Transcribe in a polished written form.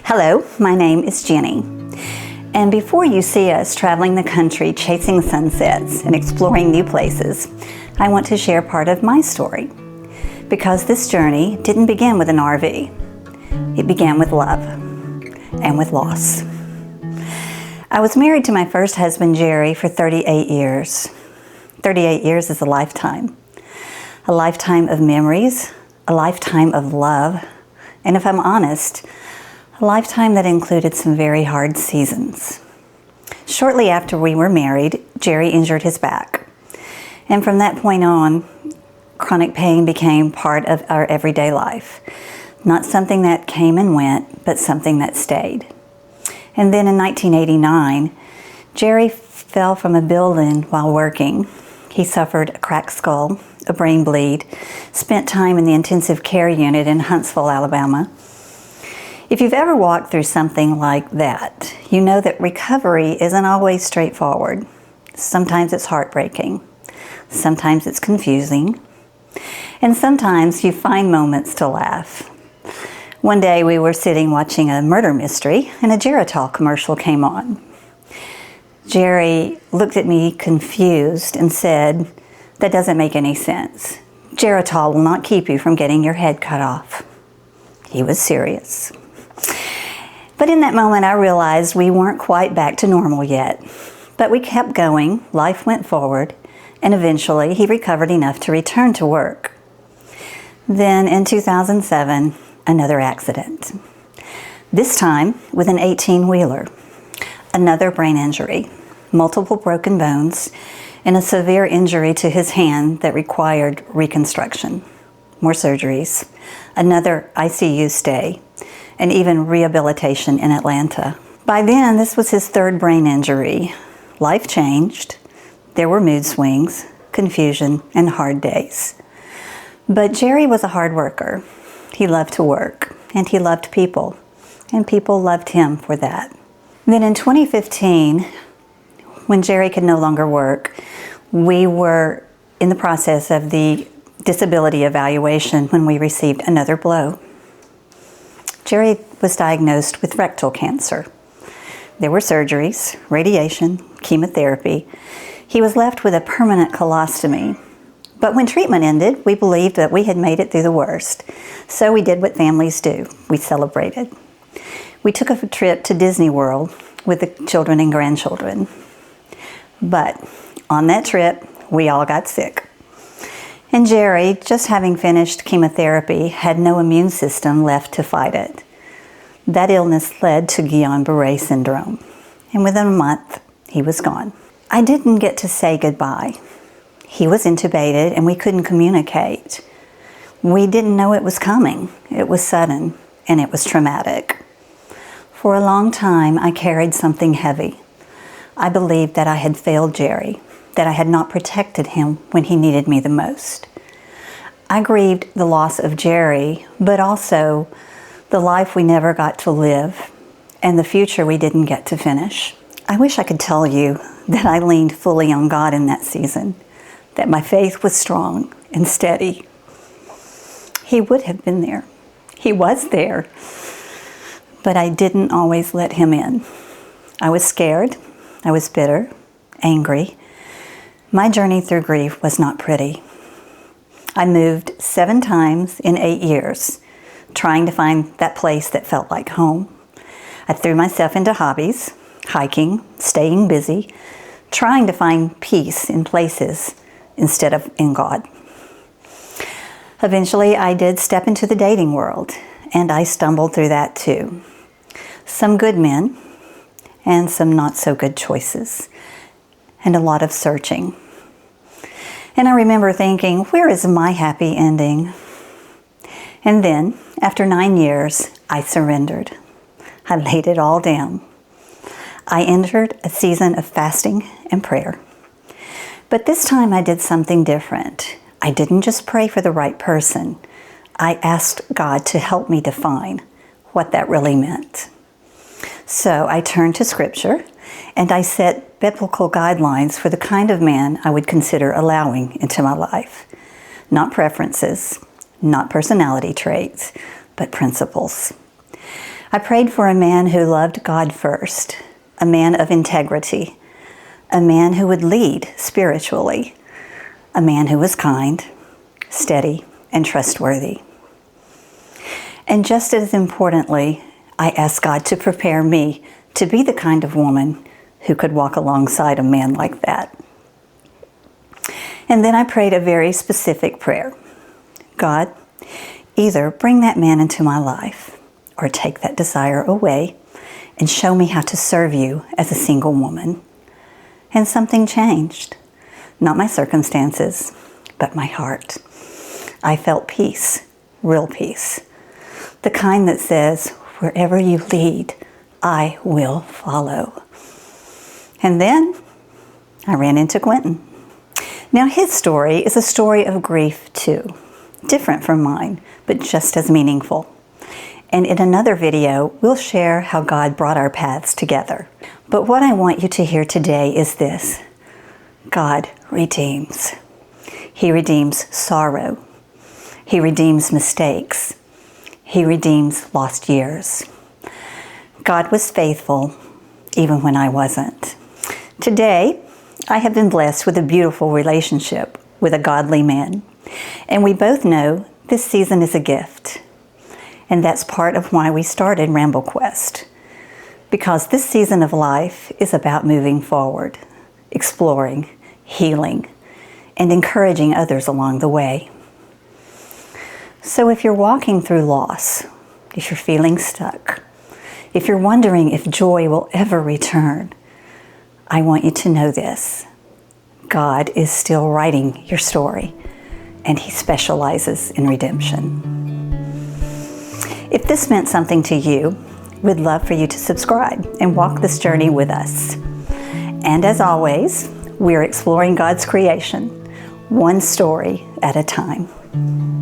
Hello, my name is Gennie. And before you see us traveling the country chasing sunsets and exploring new places, I want to share part of my story. Because this journey didn't begin with an RV. It began with love and with loss. I was married to my first husband, Jerry, for 38 years. 38 years is a lifetime. A lifetime of memories, a lifetime of love, and if I'm honest, a lifetime that included some very hard seasons. Shortly after we were married, Jerry injured his back. And from that point on, chronic pain became part of our everyday life. Not something that came and went, but something that stayed. And then in 1989, Jerry fell from a building while working. He suffered a cracked skull, a brain bleed, spent time in the intensive care unit in Huntsville, Alabama. If you've ever walked through something like that, you know that recovery isn't always straightforward. Sometimes it's heartbreaking. Sometimes it's confusing. And sometimes you find moments to laugh. One day we were sitting watching a murder mystery and a Geritol commercial came on. Jerry looked at me confused and said, "That doesn't make any sense. Geritol will not keep you from getting your head cut off." He was serious. But in that moment I realized we weren't quite back to normal yet. But we kept going, life went forward, and eventually he recovered enough to return to work. Then in 2007, another accident. This time with an 18-wheeler. Another brain injury, multiple broken bones, and a severe injury to his hand that required reconstruction. More surgeries, another ICU stay, and even rehabilitation in Atlanta. By then, this was his third brain injury. Life changed. There were mood swings, confusion, and hard days. But Jerry was a hard worker. He loved to work, and he loved people, and people loved him for that. Then in 2015, when Jerry could no longer work, we were in the process of the disability evaluation when we received another blow. Jerry was diagnosed with rectal cancer. There were surgeries, radiation, chemotherapy. He was left with a permanent colostomy. But when treatment ended, we believed that we had made it through the worst. So we did what families do. We celebrated. We took a trip to Disney World with the children and grandchildren. But on that trip, we all got sick. And Jerry, just having finished chemotherapy, had no immune system left to fight it. That illness led to Guillain-Barré syndrome. And within a month, he was gone. I didn't get to say goodbye. He was intubated and we couldn't communicate. We didn't know it was coming. It was sudden and it was traumatic. For a long time, I carried something heavy. I believed that I had failed Jerry, that I had not protected him when he needed me the most. I grieved the loss of Jerry, but also the life we never got to live and the future we didn't get to finish. I wish I could tell you that I leaned fully on God in that season, that my faith was strong and steady. He would have been there. He was there. But I didn't always let him in. I was scared. I was bitter, angry. My journey through grief was not pretty. I moved 7 times in 8 years, trying to find that place that felt like home. I threw myself into hobbies, hiking, staying busy, trying to find peace in places instead of in God. Eventually, I did step into the dating world, and I stumbled through that too. Some good men, and some not so good choices, and a lot of searching. And I remember thinking, where is my happy ending? And then, after 9 years, I surrendered. I laid it all down. I entered a season of fasting and prayer. But this time I did something different. I didn't just pray for the right person. I asked God to help me define what that really meant. So I turned to Scripture and I set biblical guidelines for the kind of man I would consider allowing into my life. Not preferences, not personality traits, but principles. I prayed for a man who loved God first, a man of integrity, a man who would lead spiritually, a man who was kind, steady, and trustworthy. And just as importantly, I asked God to prepare me to be the kind of woman who could walk alongside a man like that. And then I prayed a very specific prayer. God, either bring that man into my life or take that desire away and show me how to serve you as a single woman. And something changed. Not my circumstances, but my heart. I felt peace, real peace. The kind that says, wherever you lead, I will follow. And then I ran into Quentin. Now his story is a story of grief too. Different from mine, but just as meaningful. And in another video, we'll share how God brought our paths together. But what I want you to hear today is this. God redeems. He redeems sorrow. He redeems mistakes. He redeems lost years. God was faithful even when I wasn't. Today, I have been blessed with a beautiful relationship with a godly man. And we both know this season is a gift. And that's part of why we started Ramble Quest. Because this season of life is about moving forward, exploring, healing, and encouraging others along the way. So if you're walking through loss, if you're feeling stuck, if you're wondering if joy will ever return, I want you to know this. God is still writing your story, and He specializes in redemption. If this meant something to you, we'd love for you to subscribe and walk this journey with us. And as always, we're exploring God's creation, one story at a time.